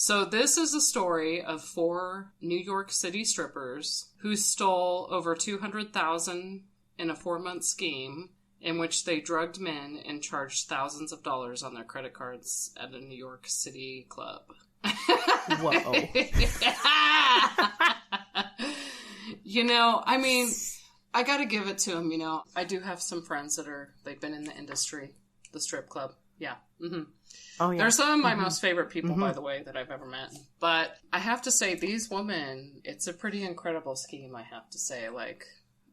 So this is a story of 4 New York City strippers who stole over $200,000 in a 4-month scheme in which they drugged men and charged thousands of dollars on their credit cards at a New York City club. Whoa. You know, I mean, I gotta give it to them, you know. I do have some friends they've been in the industry, the strip club. Yeah. Mm-hmm. Oh, yeah. They're some of my most favorite people, by the way, that I've ever met. But I have to say, these women, it's a pretty incredible scheme, I have to say. Like,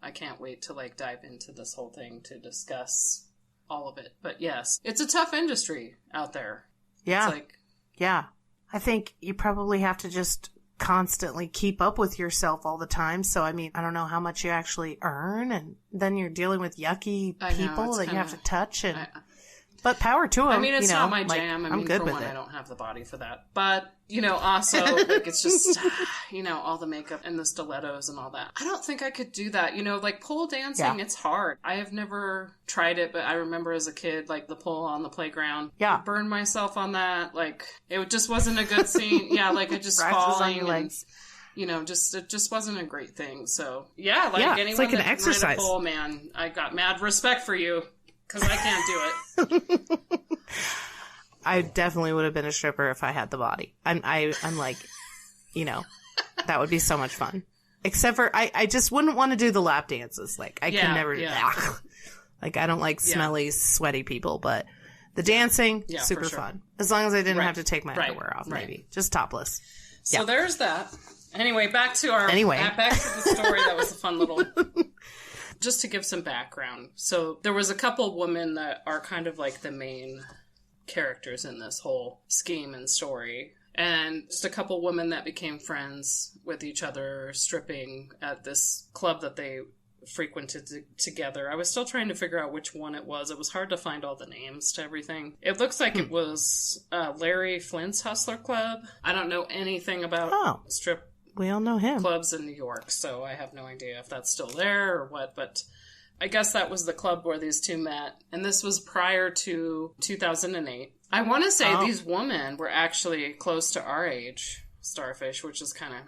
I can't wait to, like, dive into this whole thing to discuss all of it. But yes, it's a tough industry out there. Yeah. It's like... Yeah. I think you probably have to just constantly keep up with yourself all the time. So, I mean, I don't know how much you actually earn. And then you're dealing with yucky people that you have to touch. And but power to them. I mean, it's not my like, jam. I I'm mean, good for with one, it. I don't have the body for that. But, you know, also, like, it's just, you know, all the makeup and the stilettos and all that. I don't think I could do that. You know, like, pole dancing, it's hard. I have never tried it, but I remember as a kid, like, the pole on the playground. Yeah. I burned myself on that. Like, it just wasn't a good scene. Yeah, like, I just falling. On your legs. And, you know, it just wasn't a great thing. So, yeah, like, anyone it's like an that can exercise. ride a pole, man, I got mad respect for you. Because I can't do it. I definitely would have been a stripper if I had the body. I'm like, you know, that would be so much fun. Except for, I just wouldn't want to do the lap dances. Like, I can never, like, I don't like smelly, sweaty people, but the dancing, super fun. As long as I didn't have to take my underwear off, maybe. Just topless. So there's that. Anyway, back to back to the story. That was a fun little... Just to give some background. So there was a couple women that are kind of like the main characters in this whole scheme and story. And just a couple women that became friends with each other stripping at this club that they frequented together. I was still trying to figure out which one it was. It was hard to find all the names to everything. It looks like it was Larry Flint's Hustler Club. I don't know anything about strip we all know him. Clubs in New York, so I have no idea if that's still there or what, but I guess that was the club where these two met, and this was prior to 2008. I want to say these women were actually close to our age, Starfish, which is kind of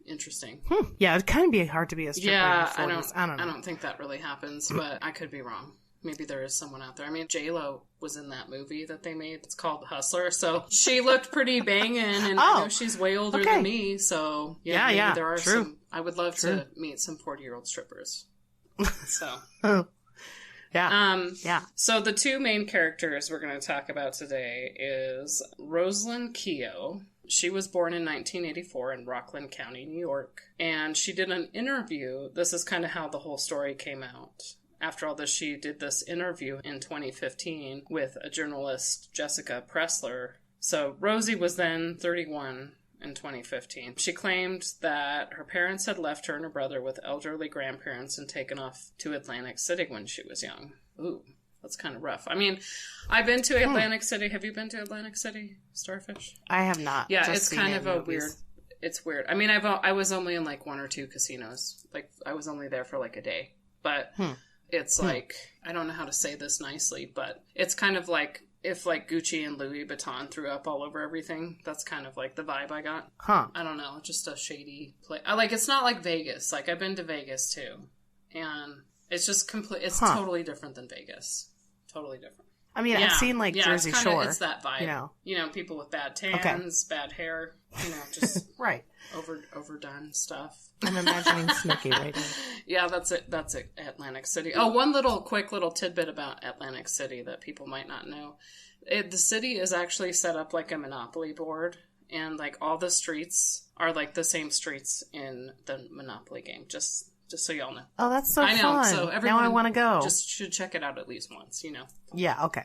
interesting. Yeah, it'd kind of be hard to be a stripper in your 40s. I don't know. I don't think that really happens, but I could be wrong. Maybe there is someone out there. I mean, J-Lo was in that movie that they made. It's called Hustler. So she looked pretty banging, and I know she's way older than me. So yeah, there are some. I would love to meet some 40-year-old strippers. So yeah. So the two main characters we're going to talk about today is Roselyn Keo. She was born in 1984 in Rockland County, New York, and she did an interview. This is kind of how the whole story came out. After all this, she did this interview in 2015 with a journalist, Jessica Pressler. So Rosie was then 31 in 2015. She claimed that her parents had left her and her brother with elderly grandparents and taken off to Atlantic City when she was young. Ooh, that's kind of rough. I mean, I've been to Atlantic City. Have you been to Atlantic City, Starfish? I have not. Yeah, it's kind of a weird... It's weird. I mean, I was only in like 1 or 2 casinos. Like, I was only there for like a day. But... It's like, I don't know how to say this nicely, but it's kind of like if like Gucci and Louis Vuitton threw up all over everything. That's kind of like the vibe I got. I don't know, just a shady place. Like, it's not like Vegas. Like, I've been to Vegas too. And it's just it's totally different than Vegas. Totally different. I mean, I've seen like Jersey Shore. It's that vibe. You know, people with bad tans, bad hair, you know, just overdone stuff. I'm imagining Snooki right now. Yeah, that's it. That's it. Atlantic City. Oh, one quick little tidbit about Atlantic City that people might not know. The city is actually set up like a Monopoly board, and like all the streets are like the same streets in the Monopoly game. Just so y'all know. Oh, that's so fun. So now I want to go. Just should check it out at least once, you know. Yeah, okay.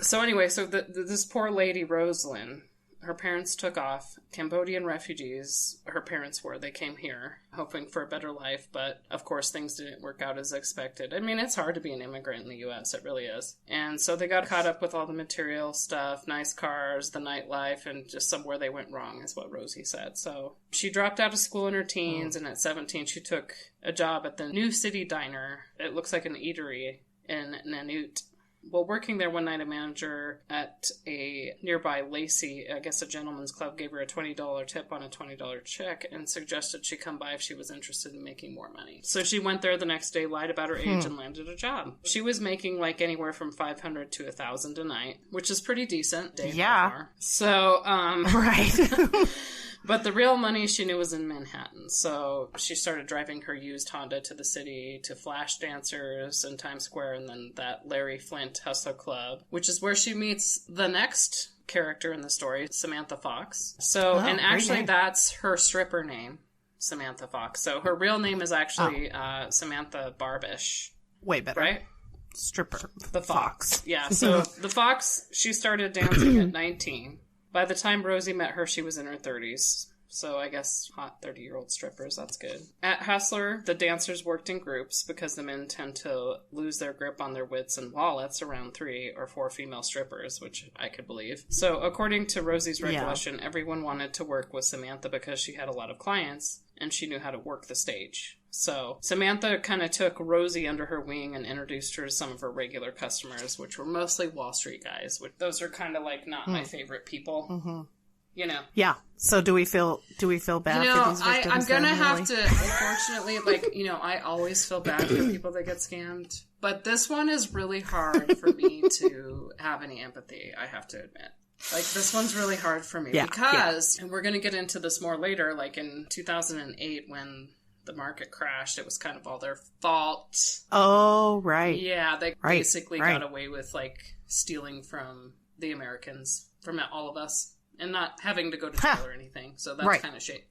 So anyway, this poor lady, Roselyn, her parents took off. Cambodian refugees, her parents were. They came here hoping for a better life, but of course things didn't work out as expected. I mean, it's hard to be an immigrant in the U.S., it really is. And so they got caught up with all the material stuff, nice cars, the nightlife, and just somewhere they went wrong, is what Rosie said. So she dropped out of school in her teens, and at 17 she took a job at the New City Diner. It looks like an eatery in Nanut. While working there one night, a manager at a nearby Lacey, I guess a gentleman's club, gave her a $20 tip on a $20 check and suggested she come by if she was interested in making more money. So she went there the next day, lied about her age, and landed a job. She was making like anywhere from $500 to $1,000 a night, which is pretty decent. Yeah. So, right. But the real money she knew was in Manhattan, so she started driving her used Honda to the city to Flash Dancers in Times Square, and then that Larry Flint Hustler Club, which is where she meets the next character in the story, Samantha Fox. So, and actually that's her stripper name, Samantha Fox. So her real name is actually Samantha Barbish. Way better. Right? Stripper. The Fox. Yeah, so the Fox, she started dancing at 19. By the time Rosie met her, she was in her 30s. So I guess hot 30-year-old strippers, that's good. At Hustler, the dancers worked in groups because the men tend to lose their grip on their wits and wallets around 3 or 4 female strippers, which I could believe. So according to Rosie's recollection, everyone wanted to work with Samantha because she had a lot of clients and she knew how to work the stage. So Samantha kind of took Rosie under her wing and introduced her to some of her regular customers, which were mostly Wall Street guys. Which those are kind of like not my favorite people. Mm-hmm. You know. Yeah. So do we feel bad for these victims? I'm gonna have to. Unfortunately, like I always feel bad for people that get scammed, but this one is really hard for me to have any empathy. I have to admit. Like, this one's really hard for me because, and we're going to get into this more later, like in 2008 when the market crashed, it was kind of all their fault. Oh, right. Yeah, they basically got away with, like, stealing from the Americans, from all of us, and not having to go to jail or anything. So that's kind of shady.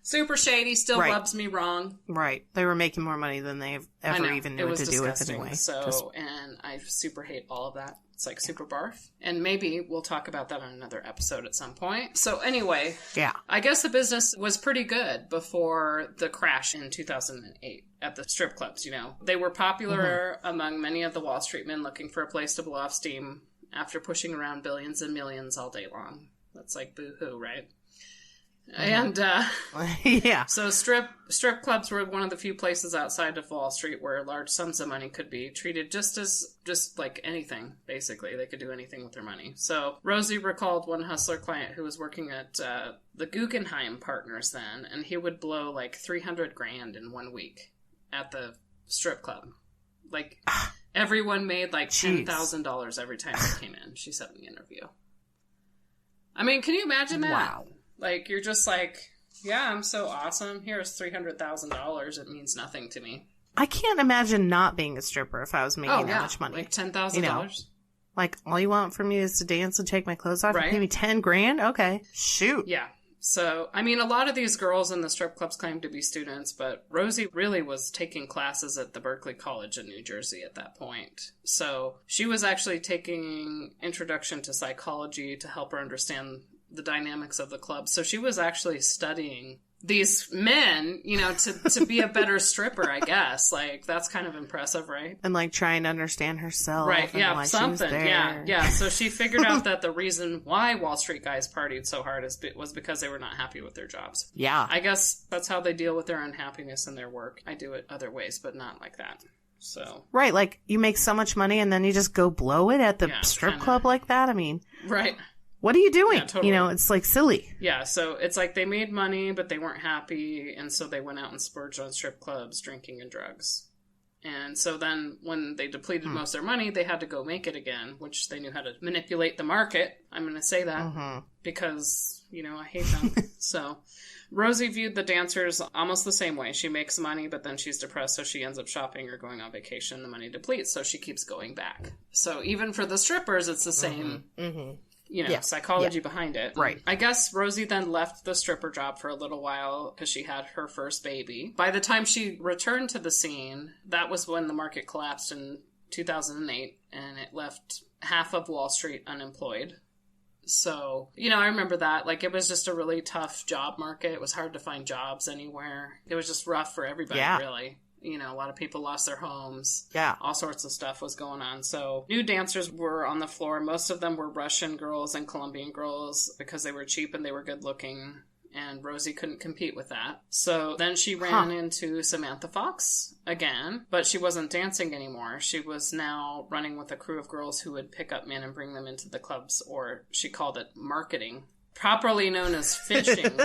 Super shady, still rubs me wrong. Right. They were making more money than they've ever even knew what to do with anyway. So, and I super hate all of that. It's like super barf. And maybe we'll talk about that on another episode at some point. So anyway, I guess the business was pretty good before the crash in 2008 at the strip clubs, They were popular among many of the Wall Street men looking for a place to blow off steam after pushing around billions and millions all day long. That's like boo-hoo, right? And so strip clubs were one of the few places outside of Wall Street where large sums of money could be treated just like anything, basically. They could do anything with their money. So Rosie recalled one hustler client who was working at the Guggenheim Partners then, and he would blow like $300,000 in 1 week at the strip club. Like everyone made like $10,000 every time they came in, she said in the interview. I mean, can you imagine that? Wow. Like, you're just like, yeah, I'm so awesome. Here's $300,000. It means nothing to me. I can't imagine not being a stripper if I was making that much money. Like $10,000. Like, all you want from me is to dance and take my clothes off and pay me $10,000? Okay. Shoot. Yeah. So, I mean, a lot of these girls in the strip clubs claim to be students, but Rosie really was taking classes at the Berkeley College in New Jersey at that point. So, she was actually taking Introduction to Psychology to help her understand the dynamics of the club. So she was actually studying these men, to be a better stripper, I guess. Like, that's kind of impressive, right? And like trying to understand herself. Right, yeah, something. Yeah. So she figured out that the reason why Wall Street guys partied so hard was because they were not happy with their jobs. Yeah. I guess that's how they deal with their unhappiness in their work. I do it other ways, but not like that. So. Right, like you make so much money and then you just go blow it at the strip club like that? I mean. Right. What are you doing? Yeah, totally. It's like silly. Yeah, so it's like they made money, but they weren't happy, and so they went out and splurged on strip clubs, drinking, and drugs. And so then when they depleted most of their money, they had to go make it again, which they knew how to manipulate the market. I'm going to say that because, I hate them. So Rosie viewed the dancers almost the same way. She makes money, but then she's depressed, so she ends up shopping or going on vacation. The money depletes, so she keeps going back. So even for the strippers, it's the same... psychology behind it. Right. I guess Rosie then left the stripper job for a little while because she had her first baby. By the time she returned to the scene, that was when the market collapsed in 2008, and it left half of Wall Street unemployed. So, I remember that. Like, it was just a really tough job market. It was hard to find jobs anywhere. It was just rough for everybody, really. A lot of people lost their homes. Yeah. All sorts of stuff was going on. So new dancers were on the floor. Most of them were Russian girls and Colombian girls because they were cheap and they were good looking. and Rosie couldn't compete with that. So then she ran into Samantha Fox again, but she wasn't dancing anymore. She was now running with a crew of girls who would pick up men and bring them into the clubs, or she called it marketing, properly known as fishing.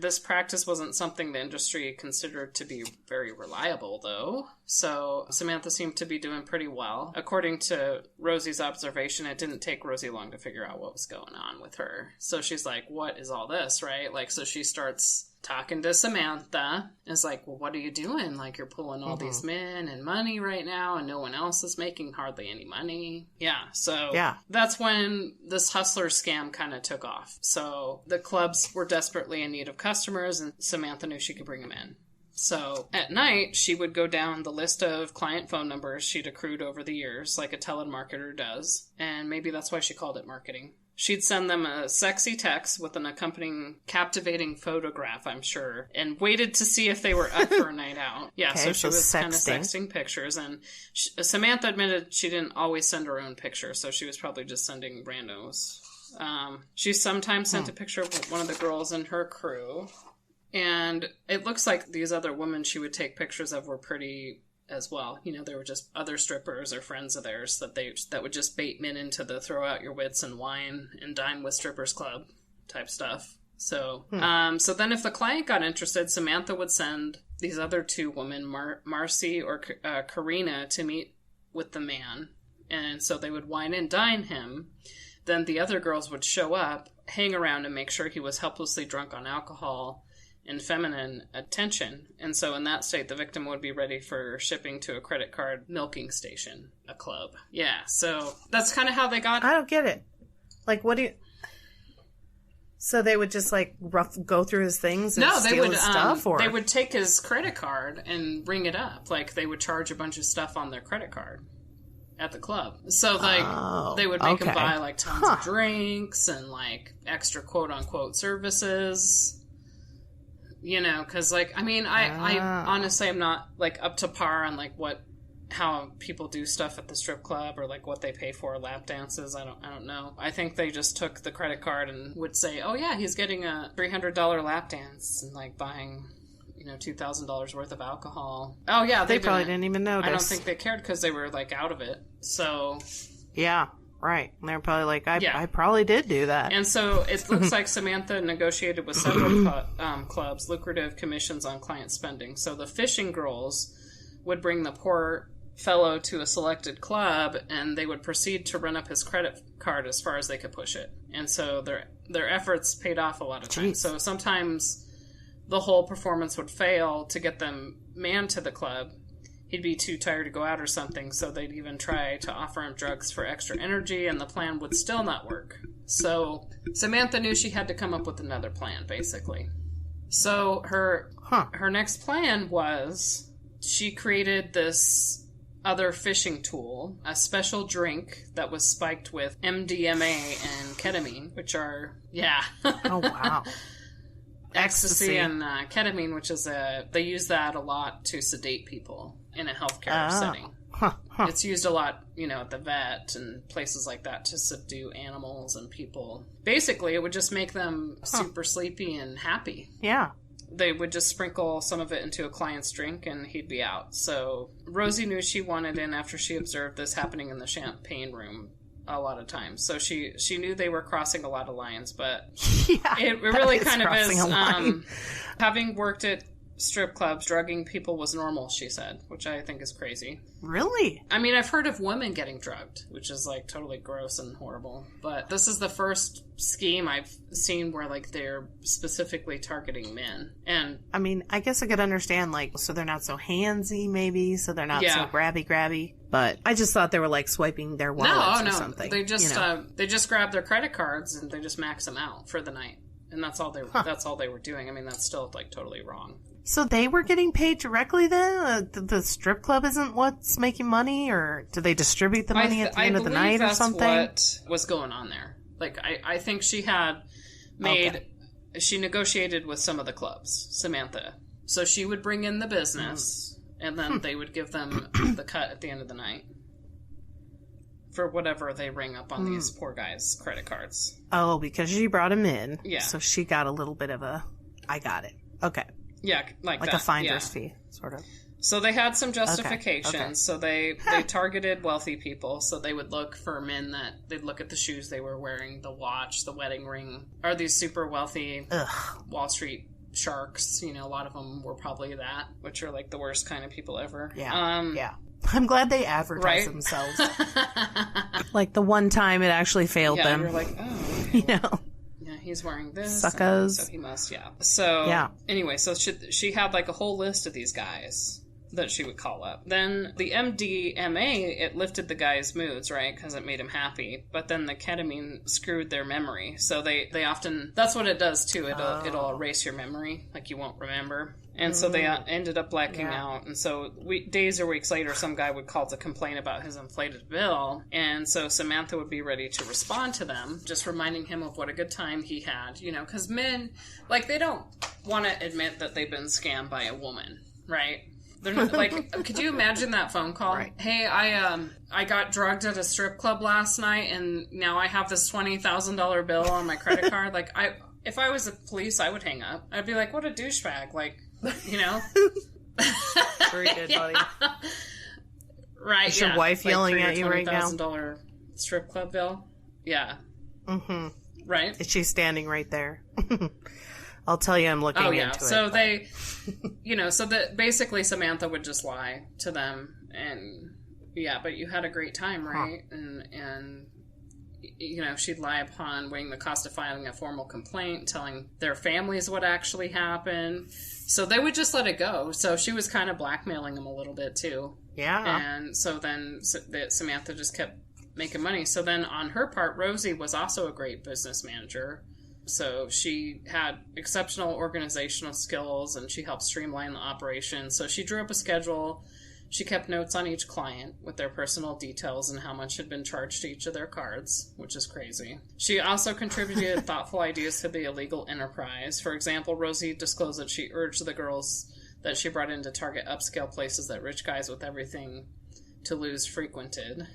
This practice wasn't something the industry considered to be very reliable, though. So Samantha seemed to be doing pretty well. According to Rosie's observation, it didn't take Rosie long to figure out what was going on with her. So she's like, what is all this, right? Like, so she starts talking to Samantha. It's like, well, what are you doing? Like, you're pulling all these men and money right now, and no one else is making hardly any money. So that's when this hustler scam kind of took off. So the clubs were desperately in need of customers, and Samantha knew she could bring them in. So at night, she would go down the list of client phone numbers she'd accrued over the years, like a telemarketer does, and maybe that's why she called it marketing. She'd send them a sexy text with an accompanying captivating photograph, I'm sure, and waited to see if they were up for a night out. So she was kind of sexting pictures, and Samantha admitted she didn't always send her own picture, so she was probably just sending randos. She sometimes sent a picture of one of the girls in her crew, and it looks like these other women she would take pictures of were pretty as well. You know, they were just other strippers or friends of theirs that would just bait men into the throw out your wits and wine and dine with strippers club type stuff. So, so then if the client got interested, Samantha would send these other two women, Marcy or Karina, to meet with the man. And so they would wine and dine him. Then the other girls would show up, hang around, and make sure he was helplessly drunk on alcohol and feminine attention. And so in that state, the victim would be ready for shipping to a credit card milking station, a club. So that's kind of how they got... I don't get it. Like, what do you... So they would just, like, go through his things and steal his stuff? Or they would take his credit card and ring it up. Like, they would charge a bunch of stuff on their credit card at the club. So, like, they would make him buy, like, tons of drinks and, like, extra quote-unquote services. You know, because, like, I mean, I honestly am not, like, up to par on, like, how people do stuff at the strip club or, like, what they pay for lap dances. I don't know. I think they just took the credit card and would say, oh, yeah, he's getting a $300 lap dance and, like, buying, you know, $2,000 worth of alcohol. Oh, yeah. They probably didn't even notice. I don't think they cared because they were, like, out of it. So... Yeah. Right. And they're probably like, I probably did do that. And so it looks like Samantha negotiated with several clubs lucrative commissions on client spending. So the fishing girls would bring the poor fellow to a selected club, and they would proceed to run up his credit card as far as they could push it. And so their efforts paid off a lot of times. So sometimes the whole performance would fail to get them manned to the club. He'd be too tired to go out or something, so they'd even try to offer him drugs for extra energy, and the plan would still not work. So Samantha knew she had to come up with another plan, basically. So her next plan was she created this other fishing tool, a special drink that was spiked with MDMA and ketamine, which are, Oh, wow. Ecstasy and ketamine, which is they use that a lot to sedate people in a healthcare setting. It's used a lot, you know, at the vet and places like that to subdue animals and people. Basically, it would just make them super sleepy and happy. Yeah. They would just sprinkle some of it into a client's drink and he'd be out. So Rosie knew she wanted in after she observed this happening in the champagne room a lot of times. So she knew they were crossing a lot of lines, but it really kind of is. Having worked at strip clubs, drugging people was normal, she said, which I think is crazy. Really? I mean, I've heard of women getting drugged, which is like totally gross and horrible. But this is the first scheme I've seen where like they're specifically targeting men. And I mean, I guess I could understand, like, so they're not so handsy, maybe, so they're not so grabby. But I just thought they were like swiping their wallets or something. They just grab their credit cards and they just max them out for the night. And that's all they were doing. I mean, that's still like totally wrong. So they were getting paid directly then? The strip club isn't what's making money? Or do they distribute the money at the end of the night or something? I believe that's what was going on there. Like, I think she had she negotiated with some of the clubs, Samantha. So she would bring in the business, and then they would give them the cut at the end of the night. for whatever they ring up on these poor guys' credit cards. Oh, because she brought him in. Yeah. So she got a little bit of a, I got it. Okay. Yeah, like that. A finder's fee, sort of. So they had some justifications. Okay. So they targeted wealthy people. So they would look for men that they'd look at the shoes they were wearing, the watch, the wedding ring. Are these super wealthy Wall Street sharks? You know, a lot of them were probably that, which are like the worst kind of people ever. Yeah. Yeah. I'm glad they advertise themselves. Like the one time it actually failed them. You're like, oh, okay. You know. Yeah, he's wearing this. Suckers. So he must, So, anyway, so she had like a whole list of these guys that she would call up. Then the MDMA, it lifted the guy's moods, right? Because it made him happy. But then the ketamine screwed their memory. So they often, that's what it does too. It'll erase your memory. Like you won't remember. And so they ended up blacking out. And so days or weeks later, some guy would call to complain about his inflated bill. And so Samantha would be ready to respond to them, just reminding him of what a good time he had. You know, because men, like, they don't want to admit that they've been scammed by a woman, right? They're not, like, could you imagine that phone call? Right. Hey, I got drugged at a strip club last night, and now I have this $20,000 bill on my credit card. Like, if I was the police, I would hang up. I'd be like, what a douchebag. Like, you know? Very good, buddy. Right, Is your wife yelling at you right now? $20,000 strip club bill? Yeah. Mm-hmm. Right? Is she standing right there? I'll tell you I'm looking into it. So they, you know, so that basically Samantha would just lie to them and, but you had a great time, right? Huh. And, you know, she'd lie upon weighing the cost of filing a formal complaint, telling their families what actually happened. So they would just let it go. So she was kind of blackmailing them a little bit too. Yeah. And so then Samantha just kept making money. So then on her part, Rosie was also a great business manager. So she had exceptional organizational skills and she helped streamline the operation. So she drew up a schedule. She kept notes on each client with their personal details and how much had been charged to each of their cards, which is crazy. She also contributed thoughtful ideas to the illegal enterprise. For example, Rosie disclosed that she urged the girls that she brought in to target upscale places that rich guys with everything to lose frequented.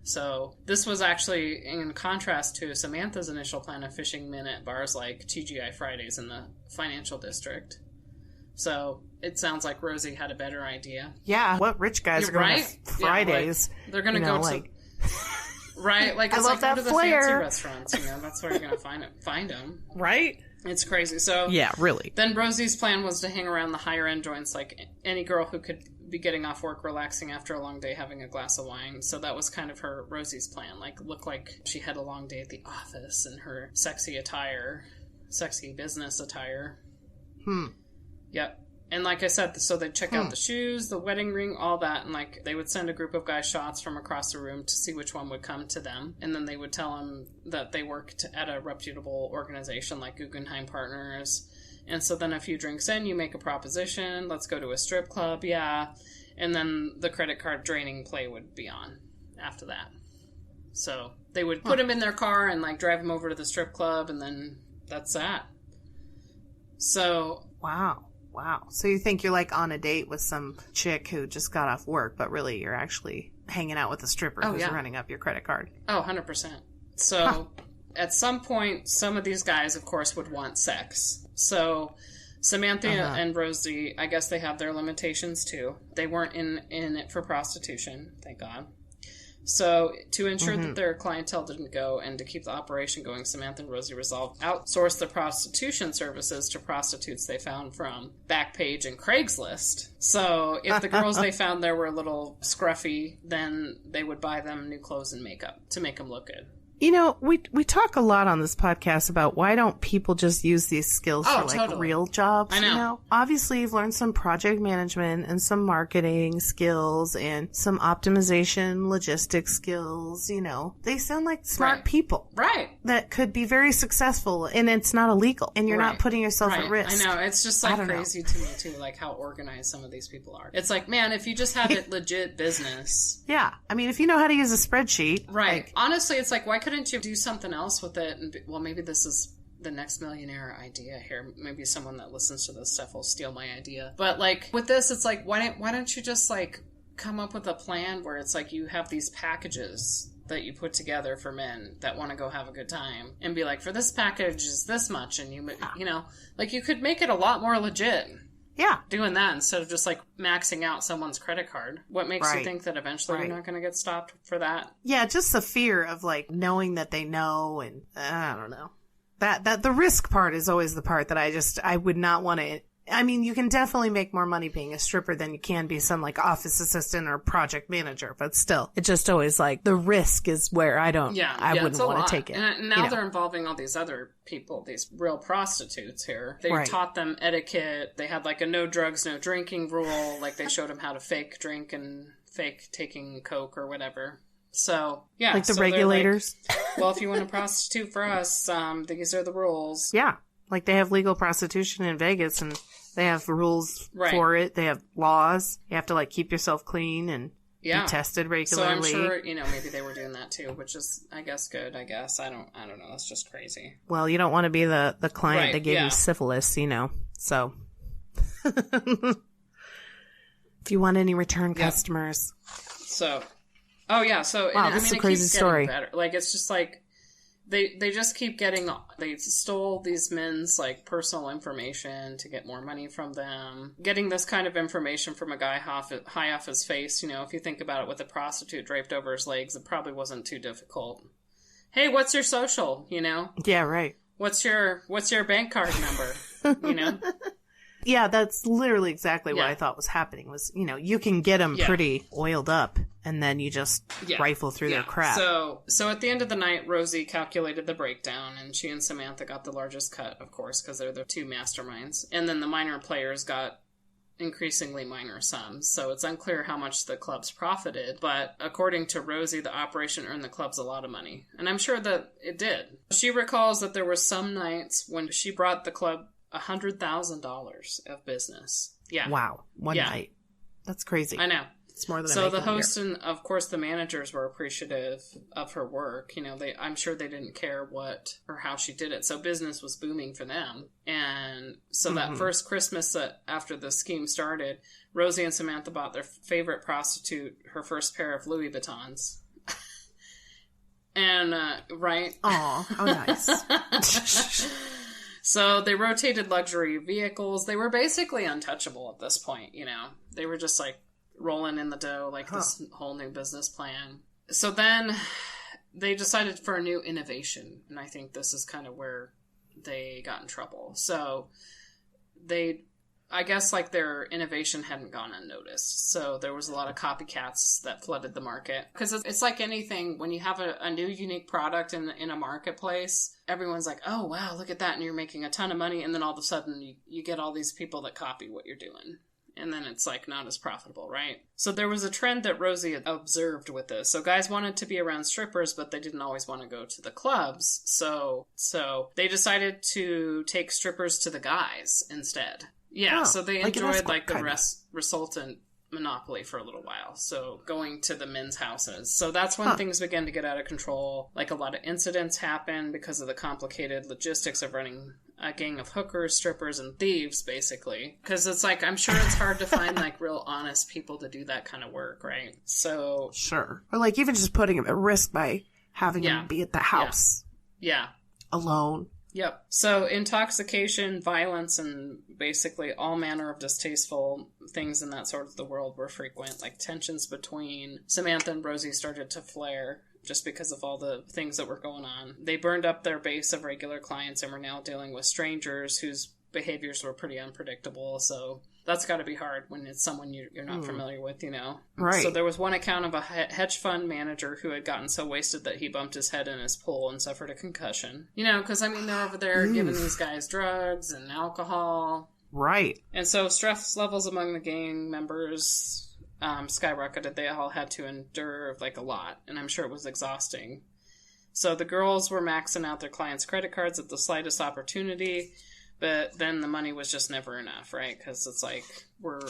So this was actually in contrast to Samantha's initial plan of fishing men at bars like TGI Fridays in the financial district. So it sounds like Rosie had a better idea. Yeah, what rich guys are going to Fridays? Yeah, like, they're going to go to... Right? Like, it's like, go to the fancy restaurants, you know? That's where you're going to find them. Right? It's crazy. So yeah, really. Then Rosie's plan was to hang around the higher-end joints, like any girl who could be getting off work, relaxing after a long day, having a glass of wine. So that was kind of her Rosie's plan. Like, look like she had a long day at the office in her sexy business attire. Yep. And like I said, so they'd check out the shoes, the wedding ring, all that, and like they would send a group of guys shots from across the room to see which one would come to them. And then they would tell them that they worked at a reputable organization like Guggenheim Partners. And so then a few drinks in, you make a proposition, let's go to a strip club, and then the credit card draining play would be on after that. So they would put him in their car and like drive him over to the strip club, and then that's that. So... Wow. So you think you're like on a date with some chick who just got off work, but really you're actually hanging out with a stripper who's running up your credit card. Oh, 100%. So at some point, some of these guys, of course, would want sex. So Samantha and Rosie, I guess they have their limitations too. They weren't in it for prostitution, thank God. So to ensure that their clientele didn't go and to keep the operation going, Samantha and Rosie resolved to outsource the prostitution services to prostitutes they found from Backpage and Craigslist. So if the girls they found there were a little scruffy, then they would buy them new clothes and makeup to make them look good. You know, we talk a lot on this podcast about why don't people just use these skills for like real jobs? I know. You know, obviously you've learned some project management and some marketing skills and some optimization, logistics skills. You know, they sound like smart people, right? That could be very successful, and it's not illegal, and you're not putting yourself at risk. I know, it's just like crazy to me too, like how organized some of these people are. It's like, man, if you just had a legit business, I mean, if you know how to use a spreadsheet, right? Like, honestly, it's like, why couldn't you do something else with it? And maybe this is the next millionaire idea here. Maybe someone that listens to this stuff will steal my idea. But like with this, it's like, why don't you just like come up with a plan where it's like you have these packages that you put together for men that want to go have a good time and be like, for this package is this much, and you know, like you could make it a lot more legit. Yeah. Doing that instead of just like maxing out someone's credit card. What makes you think that eventually you're not going to get stopped for that? Yeah, just the fear of like knowing that they know, and I don't know. That the risk part is always the part that I would not want to. I mean, you can definitely make more money being a stripper than you can be some like office assistant or project manager, but still, it's just always like the risk is where I wouldn't want to take it. And now they're involving all these other people, these real prostitutes here. They taught them etiquette. They had like a no drugs, no drinking rule. Like they showed them how to fake drink and fake taking Coke or whatever. So, yeah. Like the regulators? Like, well, if you want to prostitute for us, these are the rules. Yeah. Like they have legal prostitution in Vegas and they have rules for it. They have laws. You have to like keep yourself clean and be tested regularly. So I'm sure, you know, maybe they were doing that too, which is, I guess, good. I guess. I don't know. That's just crazy. Well, you don't want to be the client that gave you syphilis, you know, so. If you want any return customers. So, so, wow, this is a crazy story. Better. Like, it's just like, They just keep they stole these men's, like, personal information to get more money from them. Getting this kind of information from a guy high off his face, you know, if you think about it with a prostitute draped over his legs, it probably wasn't too difficult. Hey, what's your social, you know? Yeah, right. What's your bank card number, you know? Yeah, that's literally exactly what I thought was happening was, you know, you can get them pretty oiled up and then you just rifle through their crap. So at the end of the night, Rosie calculated the breakdown and she and Samantha got the largest cut, of course, because they're the two masterminds. And then the minor players got increasingly minor sums. So it's unclear how much the clubs profited. But according to Rosie, the operation earned the clubs a lot of money. And I'm sure that it did. She recalls that there were some nights when she brought the club $100,000 of business. Yeah. Wow. One night. That's crazy. I know. It's more than so the host and of course the managers were appreciative of her work. You know, I'm sure they didn't care what or how she did it. So business was booming for them. And so that first Christmas after the scheme started, Rosie and Samantha bought their favorite prostitute her first pair of Louis Vuittons. And right? Oh nice. So they rotated luxury vehicles. They were basically untouchable at this point, you know. They were just like rolling in the dough, like this whole new business plan. So then they decided for a new innovation. And I think this is kind of where they got in trouble. So I guess like their innovation hadn't gone unnoticed. So there was a lot of copycats that flooded the market. Because it's like anything, when you have a new unique product in a marketplace, everyone's like, oh, wow, look at that. And you're making a ton of money. And then all of a sudden you get all these people that copy what you're doing. And then it's like not as profitable, right? So there was a trend that Rosie observed with this. So guys wanted to be around strippers, but they didn't always want to go to the clubs. So they decided to take strippers to the guys instead. Yeah, so they enjoyed like the resultant monopoly for a little while. So going to the men's houses. So that's when things began to get out of control. Like a lot of incidents happened because of the complicated logistics of running a gang of hookers, strippers, and thieves, basically. Because it's like, I'm sure it's hard to find like real honest people to do that kind of work, right? So sure. Or like even just putting them at risk by having them be at the house. Yeah. Alone. Yep. So intoxication, violence, and basically all manner of distasteful things in that sort of the world were frequent. Like tensions between Samantha and Rosie started to flare just because of all the things that were going on. They burned up their base of regular clients and were now dealing with strangers whose behaviors were pretty unpredictable. So that's got to be hard when it's someone you're not familiar with, you know? Right. So there was one account of a hedge fund manager who had gotten so wasted that he bumped his head in his pool and suffered a concussion. You know, because, I mean, they're over there giving these guys drugs and alcohol. Right. And so stress levels among the gang members skyrocketed. They all had to endure, like, a lot. And I'm sure it was exhausting. So the girls were maxing out their clients' credit cards at the slightest opportunity. But then the money was just never enough, right? Because it's like we're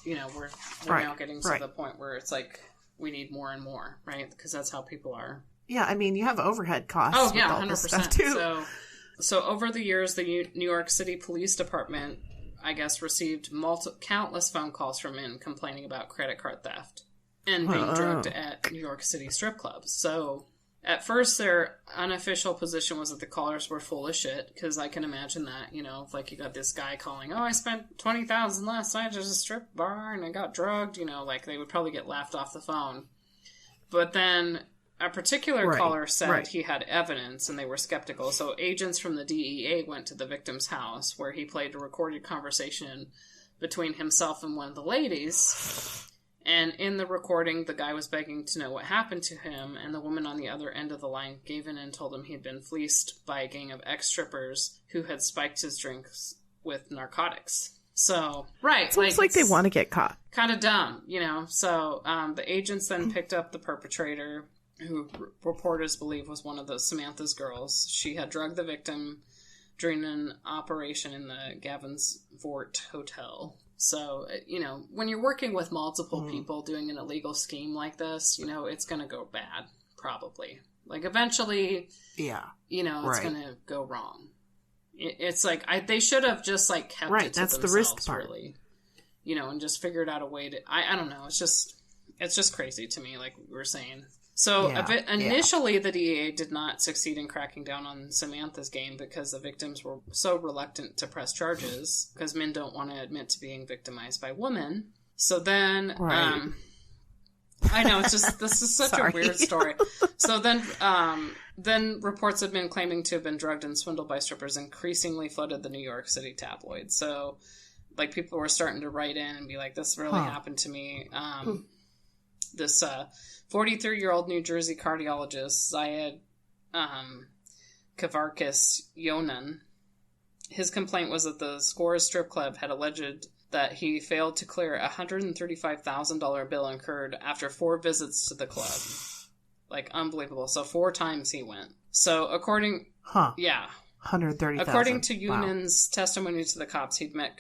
now getting to the point where it's like we need more and more, right? Because that's how people are. Yeah, I mean, you have overhead costs. Oh yeah, 100% too. So over the years, the New York City Police Department, I guess, received countless phone calls from men complaining about credit card theft. and being drugged at New York City strip clubs. So at first their unofficial position was that the callers were full of shit, because I can imagine that, you know, like you got this guy calling, I spent $20,000 last night at a strip bar and I got drugged, you know, like they would probably get laughed off the phone. But then a particular caller said he had evidence and they were skeptical. So agents from the DEA went to the victim's house where he played a recorded conversation between himself and one of the ladies. And in the recording, the guy was begging to know what happened to him, and the woman on the other end of the line gave in and told him he'd been fleeced by a gang of ex-strippers who had spiked his drinks with narcotics. So, It looks like they want to get caught. Kind of dumb, you know. So, the agents then picked up the perpetrator, who reporters believe was one of the Samantha's girls. She had drugged the victim during an operation in the Gavensvort Hotel. So, you know, when you're working with multiple people doing an illegal scheme like this, you know, it's going to go bad, probably. Like, eventually, you know, it's going to go wrong. It's like, they should have just, like, kept it to themselves, the risk part. Really. You know, and just figured out a way to, I don't know, it's just crazy to me, like we were saying. So initially, the DEA did not succeed in cracking down on Samantha's game because the victims were so reluctant to press charges, because men don't want to admit to being victimized by women. So then, I know, this is such a weird story. So then reports of men claiming to have been drugged and swindled by strippers increasingly flooded the New York City tabloids. So, like, people were starting to write in and be like, this really happened to me. This 43-year-old New Jersey cardiologist, Zayed Kavarkis Yonan, his complaint was that the Scores strip club had alleged that he failed to clear a $135,000 bill incurred after 4 visits to the club. Like, unbelievable. So 4 times he went. So according... $130,000. According to Yunan's testimony to the cops, he'd met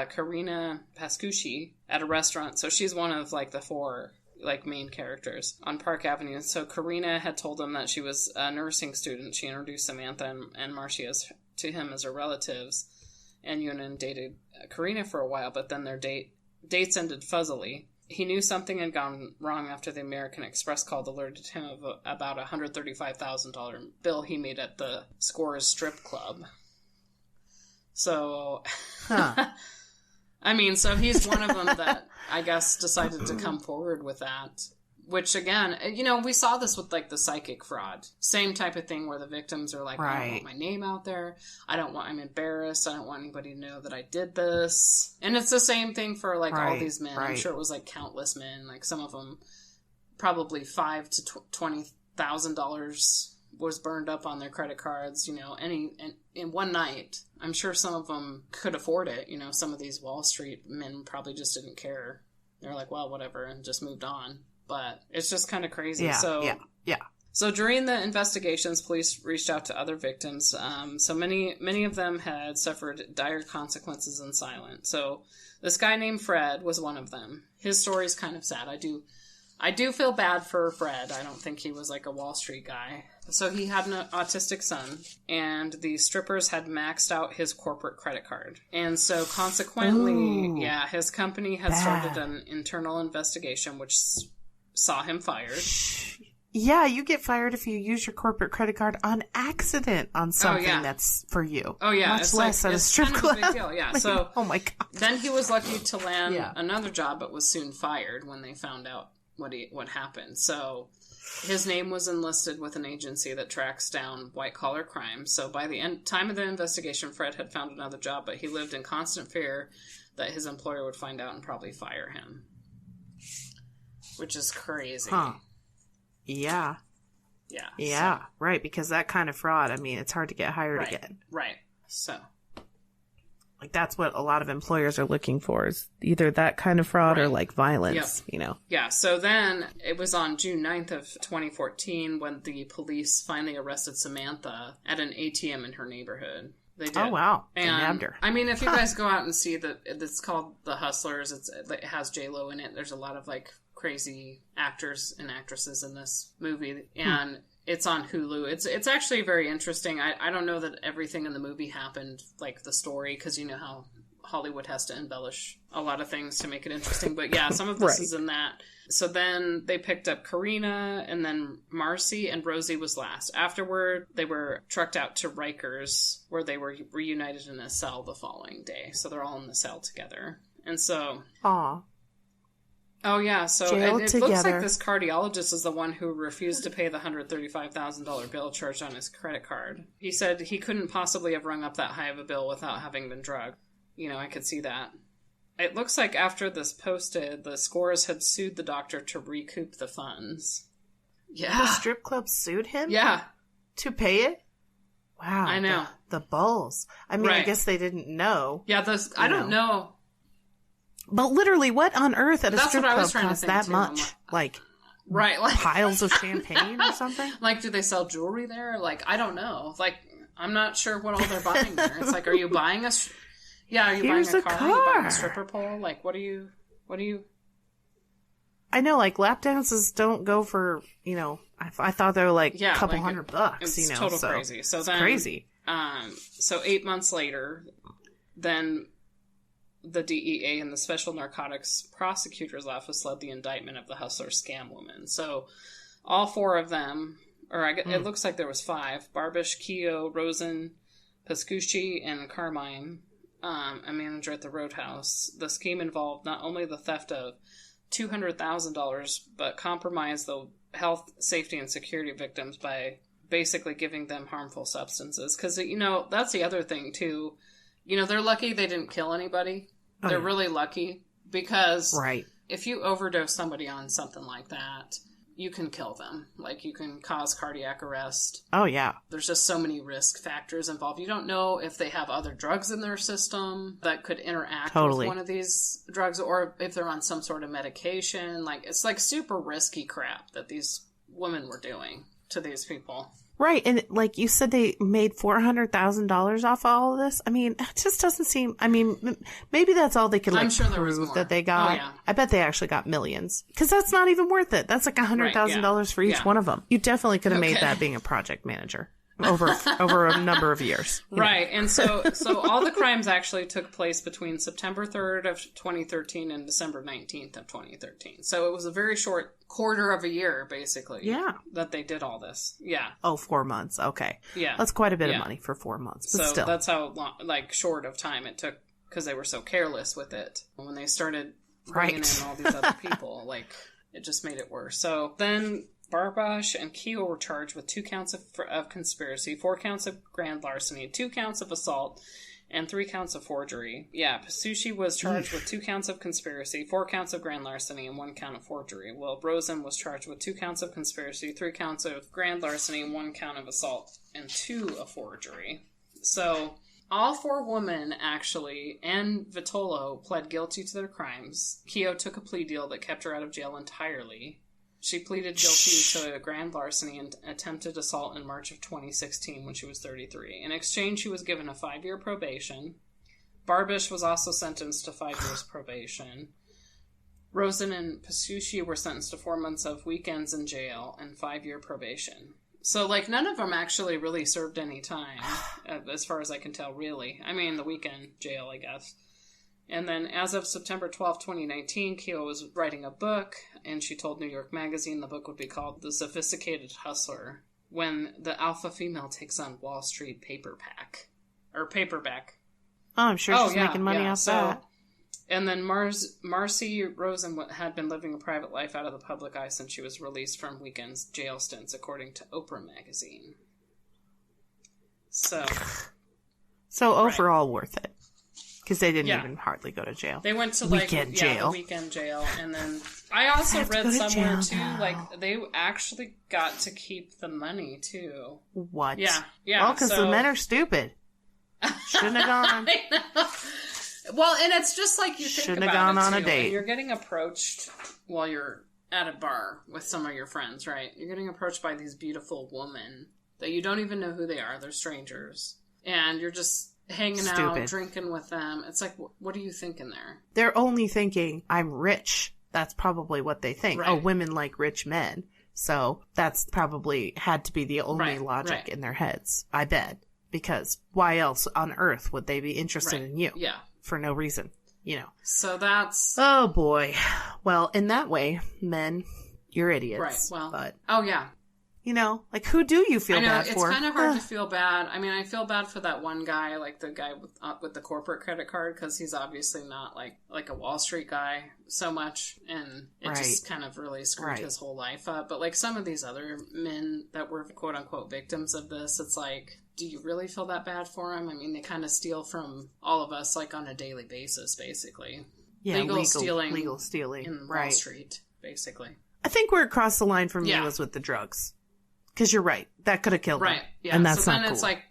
Karina Pascucci at a restaurant. So she's one of, like, the 4... like main characters on Park Avenue. So Karina had told him that she was a nursing student. She introduced Samantha and Marcia to him as her relatives, and Yunan dated Karina for a while, but then their dates ended fuzzily. He knew something had gone wrong after the American Express called alerted him of about a $135,000 bill he made at the Scores strip club. So I mean, so he's one of them that I guess decided to come forward with that. Which, again, you know, we saw this with, like, the psychic fraud. Same type of thing where the victims are like, I don't want my name out there. I'm embarrassed. I don't want anybody to know that I did this. And it's the same thing for, like, all these men. I'm sure it was, like, countless men. Like, some of them, probably $5,000 to $20,000 was burned up on their credit cards, you know, in one night. I'm sure some of them could afford it. You know, some of these Wall Street men probably just didn't care. They're like, well, whatever, and just moved on. But it's just kind of crazy. So during the investigations, police reached out to other victims. So many of them had suffered dire consequences in silence. So this guy named Fred was one of them. His story's kind of sad. I do feel bad for Fred. I don't think he was like a Wall Street guy. So he had an autistic son, and the strippers had maxed out his corporate credit card. And so consequently, his company had started an internal investigation, which saw him fired. Yeah, you get fired if you use your corporate credit card on accident on something that's for you. Oh, yeah. Much less at a strip club. Kind of a big deal, yeah. So, oh, my God. Then he was lucky to land another job, but was soon fired when they found out what happened. So his name was enlisted with an agency that tracks down white-collar crime. So by the time of the investigation, Fred had found another job, but he lived in constant fear that his employer would find out and probably fire him. Which is crazy. Huh. Yeah. Yeah, so. Right, because that kind of fraud, I mean, it's hard to get hired again. Right, so. Like, that's what a lot of employers are looking for, is either that kind of fraud or, like, violence, you know? Yeah, so then it was on June 9th of 2014 when the police finally arrested Samantha at an ATM in her neighborhood. They did. Oh, wow. And, they nabbed her. I mean, if you guys go out and see it's called The Hustlers. It has J-Lo in it. There's a lot of, like, crazy actors and actresses in this movie. And it's on Hulu. It's actually very interesting. I don't know that everything in the movie happened, like the story, because you know how Hollywood has to embellish a lot of things to make it interesting. But yeah, some of this is in that. So then they picked up Karina, and then Marcy, and Rosie was last. Afterward, they were trucked out to Rikers, where they were reunited in a cell the following day. So they're all in the cell together. And so... Aw. Oh, yeah. So it looks like this cardiologist is the one who refused to pay the $135,000 bill charged on his credit card. He said he couldn't possibly have rung up that high of a bill without having been drugged. You know, I could see that. It looks like after this posted, the Scores had sued the doctor to recoup the funds. Yeah. The strip club sued him? Yeah. To pay it? Wow. I know. The balls. I mean, I guess they didn't know. Yeah, I don't know. But literally, what on earth at a strip club costs that much? Like piles of champagne or something? Like, do they sell jewelry there? Like, I don't know. Like, I'm not sure what all they're buying there. It's like, are you buying a... Yeah, are you buying a car? Are you buying a stripper pole? Like, what do you... I know, like, lap dances don't go for, you know... I thought they were like a couple $100, it's you know. Total crazy. So then, crazy. So 8 months later, then the DEA and the Special Narcotics Prosecutor's Office led the indictment of the Hustler scam woman. So all four of them, it looks like there was 5, Barbish, Keo, Rosen, Pascucci, and Carmine, a manager at the Roadhouse. The scheme involved not only the theft of $200,000, but compromised the health, safety, and security of victims by basically giving them harmful substances. Because, you know, that's the other thing, too. You know, they're lucky they didn't kill anybody. They're really lucky because if you overdose somebody on something like that, you can kill them. Like, you can cause cardiac arrest. Oh, yeah. There's just so many risk factors involved. You don't know if they have other drugs in their system that could interact with one of these drugs, or if they're on some sort of medication. Like, it's like super risky crap that these women were doing to these people. Right, and like you said, they made $400,000 off all of this. I mean, it just doesn't seem... I mean, maybe that's all they could prove that they got. Oh, yeah. I bet they actually got millions. Because that's not even worth it. That's like $100,000 for each one of them. You definitely could have made that being a project manager over a number of years. Right, and so all the crimes actually took place between September 3rd of 2013 and December 19th of 2013. So it was a very short quarter of a year, basically. Yeah. That they did all this. Yeah. Oh, 4 months. Okay. Yeah. That's quite a bit of money for 4 months. But so still. That's how long, like, short of time it took, because they were so careless with it. When they started bringing in all these other people, like, it just made it worse. So then Barbash and Keo were charged with 2 counts of conspiracy, 4 counts of grand larceny, 2 counts of assault, and 3 counts of forgery. Yeah, Pasucci was charged with 2 counts of conspiracy, 4 counts of grand larceny, and 1 count of forgery. Well, Rosen was charged with 2 counts of conspiracy, 3 counts of grand larceny, 1 count of assault, and 2 of forgery. So all 4 women, actually, and Vitolo, pled guilty to their crimes. Keo took a plea deal that kept her out of jail entirely. She pleaded guilty to grand larceny and attempted assault in March of 2016 when she was 33. In exchange, she was given a 5-year probation. Barbish was also sentenced to 5 years probation. Rosen and Pasucci were sentenced to 4 months of weekends in jail and 5-year probation. So, like, none of them actually really served any time, as far as I can tell, really. I mean, the weekend jail, I guess. And then, as of September 12, 2019, Keo was writing a book, and she told New York Magazine the book would be called The Sophisticated Hustler, When the Alpha Female Takes on Wall Street Paperback. Oh, I'm sure she's making money off that. And then Marcy Rosen had been living a private life out of the public eye since she was released from weekend jail stints, according to Oprah Magazine. So overall worth it. Because they didn't even hardly go to jail. They went to weekend jail. Weekend jail. And then I also read somewhere too, like, they actually got to keep the money too. What? Yeah. Well, because the men are stupid. Shouldn't have gone. I know. Well, and it's just like you think shouldn't about have gone on too. a date. When you're getting approached while you're at a bar with some of your friends, right? You're getting approached by these beautiful women that you don't even know who they are. They're strangers. And you're just hanging out, drinking with them. It's like, what are you thinking there? They're only thinking, I'm rich. That's probably what they think. Right. Oh, women like rich men. So that's probably had to be the only logic in their heads, I bet. Because why else on earth would they be interested in you? Yeah. for no reason, So that's... Oh, boy. Well, in that way, men, you're idiots. Right, well... But, oh, yeah. Who do you feel bad for? It's kind of hard to feel bad. I mean, I feel bad for that one guy, like the guy with the corporate credit card, because he's obviously not like a Wall Street guy so much, and it just kind of really screwed his whole life up. But like some of these other men that were quote unquote victims of this, it's like, do you really feel that bad for them? I mean, they kind of steal from all of us like on a daily basis, basically. Yeah, legal stealing in Wall Street, basically. I think where it crossed the line for me was with the drugs. Because you're right, that could have killed him, yeah. And that's so not then cool. it's like,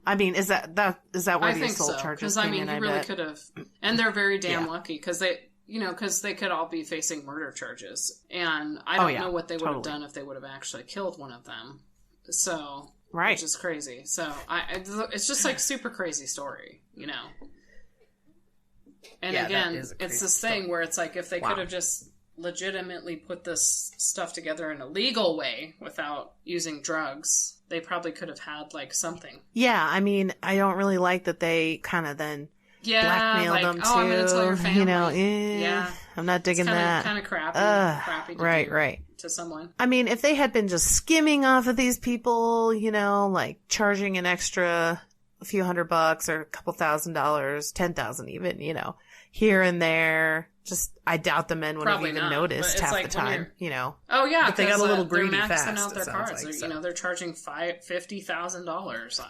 I mean, is that why the assault charges came in? Because I mean, he really could have, and they're very damn lucky because they could all be facing murder charges, and I don't know what they would have done if they would have actually killed one of them. So, which is crazy. So it's just like super crazy story, And again, it's this thing where it's like if they could have just legitimately put this stuff together in a legal way without using drugs, they probably could have had like something. Yeah, I mean, I don't really like that they kind of then blackmailed them too. I'm going to tell your family. I'm not digging that. Kind of crappy to do to someone. I mean, if they had been just skimming off of these people, like charging an extra a few $100 or a couple $1,000, $10,000 even, here and there. Just, I doubt the men would have even noticed half the time, Oh, yeah. But they got a little greedy they're maxing fast. Out their cards. Like, they're charging $50,000,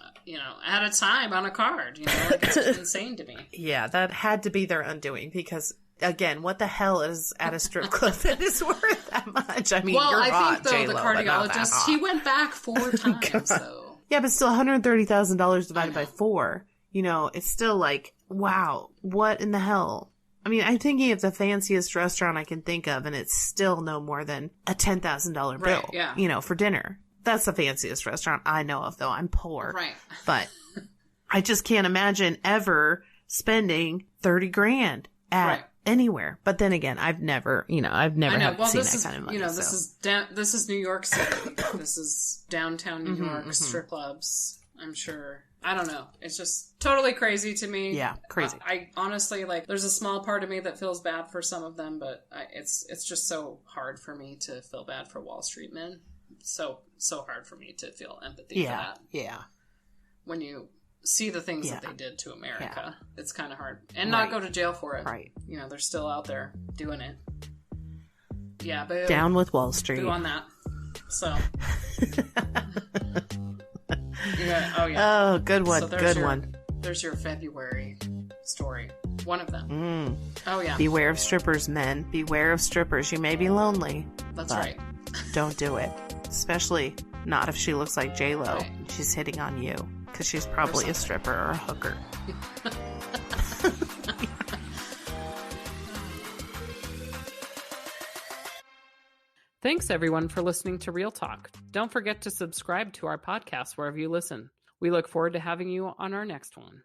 at a time on a card. It's insane to me. Yeah, that had to be their undoing because, again, what the hell is at a strip club that is worth that much? I mean, you're hot, think, J-Lo, the cardiologist, he went back 4 times, though. Yeah, but still $130,000 divided by 4. It's still like, wow, what in the hell? I mean, I'm thinking of the fanciest restaurant I can think of, and it's still no more than a $10,000 bill, for dinner. That's the fanciest restaurant I know of, though. I'm poor. Right. But I just can't imagine ever spending $30,000 at anywhere. But then again, I've never seen that kind of money. This is New York City. This is downtown New York, strip clubs, I'm sure. I don't know. It's just totally crazy to me. Yeah, crazy. I honestly, there's a small part of me that feels bad for some of them, but it's just so hard for me to feel bad for Wall Street men. So hard for me to feel empathy for that. Yeah. When you see the things that they did to America, it's kind of hard. And not go to jail for it. Right. They're still out there doing it. Yeah, boo. Down with Wall Street. Boo on that. So... Oh, good one. Good one. There's your February story. One of them. Oh, yeah. Beware of strippers, men. Beware of strippers. You may be lonely. That's right. Don't do it. Especially not if she looks like J-Lo. Right. She's hitting on you. Because she's probably a stripper or a hooker. Thanks, everyone, for listening to Real Talk. Don't forget to subscribe to our podcast wherever you listen. We look forward to having you on our next one.